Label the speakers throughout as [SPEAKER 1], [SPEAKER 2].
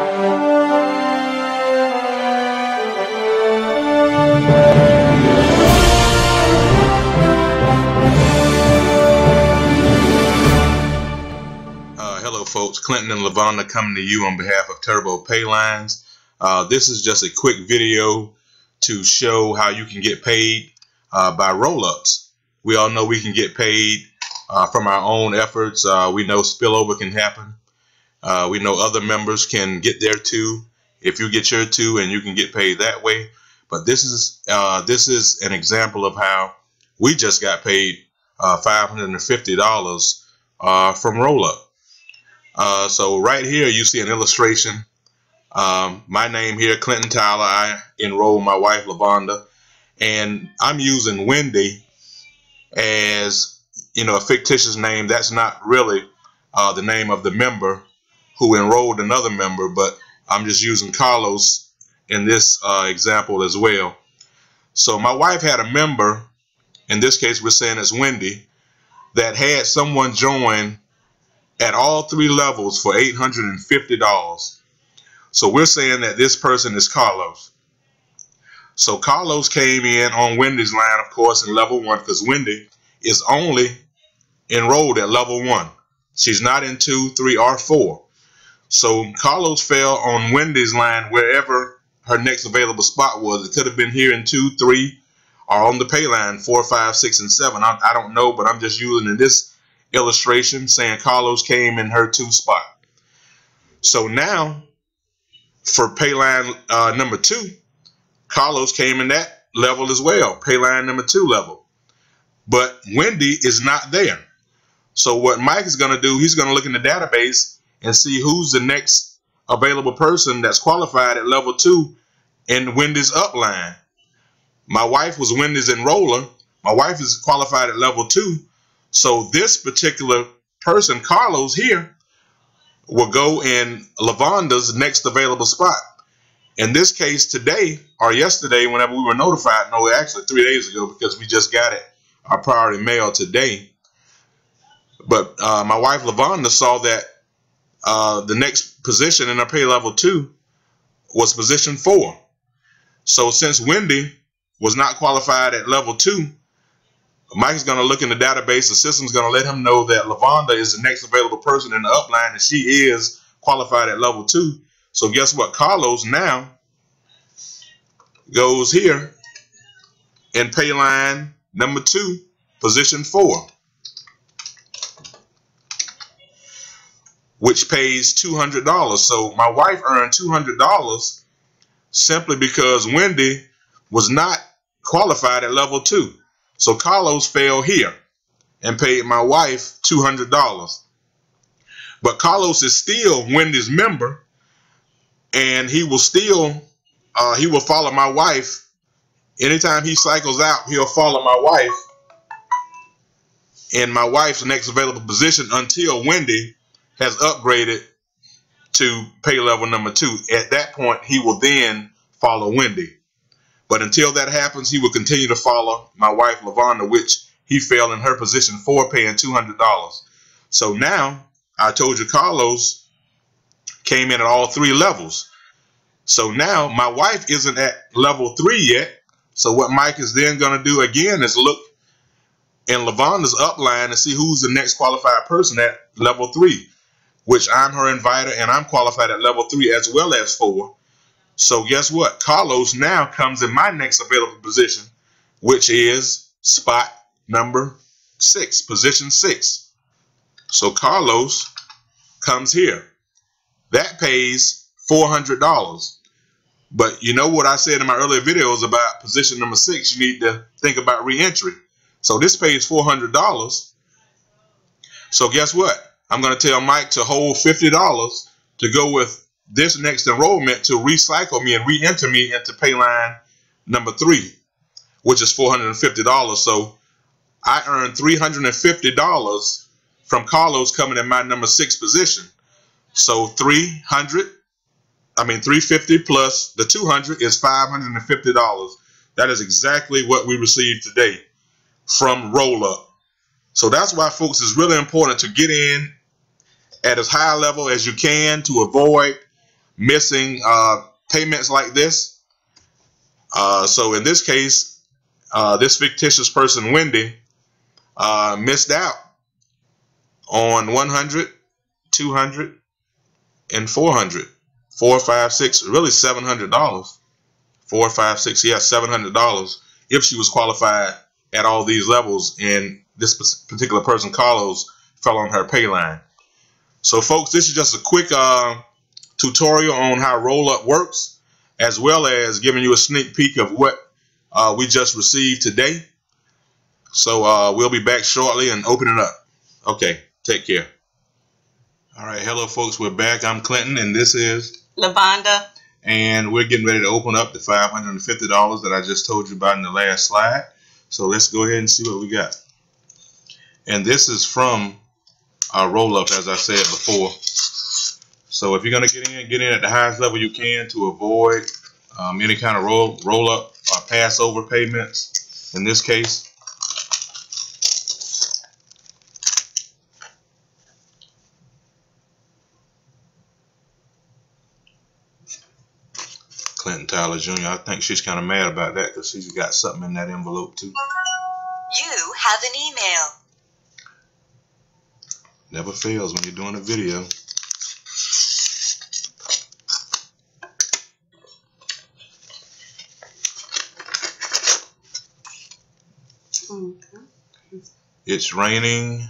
[SPEAKER 1] Hello folks, Clinton and Lavonda coming to you on behalf of Turbo Paylines. This is just a quick video to show how you can get paid by roll-ups. We all know we can get paid from our own efforts. We know spillover can happen. We know other members can get their too. If you get your too, and you can get paid that way. But this is an example of how we just got paid $550 from roll-up. So right here you see an illustration. My name here, Clinton Tyler. I enrolled my wife Lavonda, and I'm using Wendy as, you know, a fictitious name. That's not really the name of the member who enrolled another member, but I'm just using Carlos in this example as well. So my wife had a member, in this case we're saying it's Wendy, that had someone join at all three levels for $850. So we're saying that this person is Carlos. So Carlos came in on Wendy's line, of course, in level 1, because Wendy is only enrolled at level 1. She's not in 2, 3, or 4. So Carlos fell on Wendy's line wherever her next available spot was. It could have been here in 2, 3, or on the pay line 4, 5, 6, and 7. I don't know, but I'm just using in this illustration saying Carlos came in her 2 spot. So now for pay line number 2, Carlos came in that level as well, pay line number 2 level. But Wendy is not there. So what Mike is going to do, he's going to look in the database and see who's the next available person that's qualified at level 2 in Wendy's upline. My wife was Wendy's enroller. My wife is qualified at level 2. So this particular person, Carlos here, will go in Lavonda's next available spot. In this case today, or yesterday, whenever we were notified, no, actually 3 days ago, because we just got it, our priority mail today. But my wife Lavonda saw that the next position in our pay level 2 was position 4. So since Wendy was not qualified at level 2, Mike's going to look in the database. The system's going to let him know that Lavonda is the next available person in the upline, and she is qualified at level 2. So guess what? Carlos now goes here in pay line number 2, position 4, which pays $200. So my wife earned $200 simply because Wendy was not qualified at level 2. So Carlos fell here and paid my wife $200. But Carlos is still Wendy's member, and he will still he will follow my wife. Anytime he cycles out, he'll follow my wife in my wife's next available position until Wendy has upgraded to pay level number 2. At that point, he will then follow Wendy. But until that happens, he will continue to follow my wife Lavonda, which he fell in her position 4, paying $200. So now I told you Carlos came in at all 3 levels. So now my wife isn't at level 3 yet. So what Mike is then going to do again is look in Lavonda's upline and see who's the next qualified person at level 3, which I'm her inviter, and I'm qualified at level 3 as well as 4. So guess what? Carlos now comes in my next available position, which is spot number 6, position 6. So Carlos comes here. That pays $400. But you know what I said in my earlier videos about position number 6, you need to think about re-entry. So this pays $400. So guess what? I'm going to tell Mike to hold $50 to go with this next enrollment to recycle me and re-enter me into pay line number 3, which is $450. So I earned $350 from Carlos coming in my number 6 position. So $350 plus the $200 is $550. That is exactly what we received today from roll up. So that's why, folks, it's really important to get in at as high a level as you can to avoid missing payments like this. So in this case, this fictitious person, Wendy, missed out on 100, 200, and 400. 4, 5, 6, really $700. 4, 5, 6, yeah, $700 if she was qualified at all these levels, and this particular person, Carlos, fell on her pay line. So folks, this is just a quick tutorial on how roll-up works, as well as giving you a sneak peek of what we just received today. So we'll be back shortly and open it up. Okay, take care. All right, hello folks, we're back. I'm Clinton and this is
[SPEAKER 2] Lavonda.
[SPEAKER 1] And we're getting ready to open up the $550 that I just told you about in the last slide. So let's go ahead and see what we got. And this is from our roll-up, as I said before. So if you're going to get in at the highest level you can to avoid any kind of roll-up or pass-over payments. In this case, Clinton Tyler Jr., I think she's kind of mad about that because she's got something in that envelope too.
[SPEAKER 2] You have an email.
[SPEAKER 1] Never fails when you're doing a video. It's raining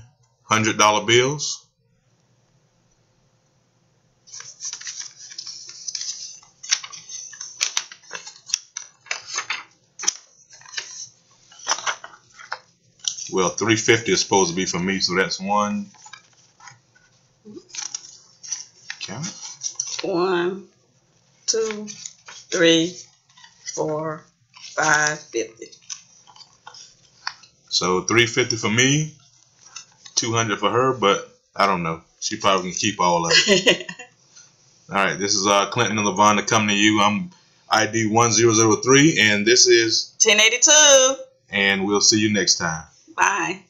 [SPEAKER 1] $100 bills. Well, 350 is supposed to be for me, so that's one. Count it.
[SPEAKER 2] 1, 2, 3, 4, 5, 50.
[SPEAKER 1] So 350 for me, 200 for her, but I don't know. She probably can keep all of it. All right, this is Clinton and Lavonda coming to you. I'm ID 1003, and this is
[SPEAKER 2] 1082.
[SPEAKER 1] And we'll see you next time.
[SPEAKER 2] Bye.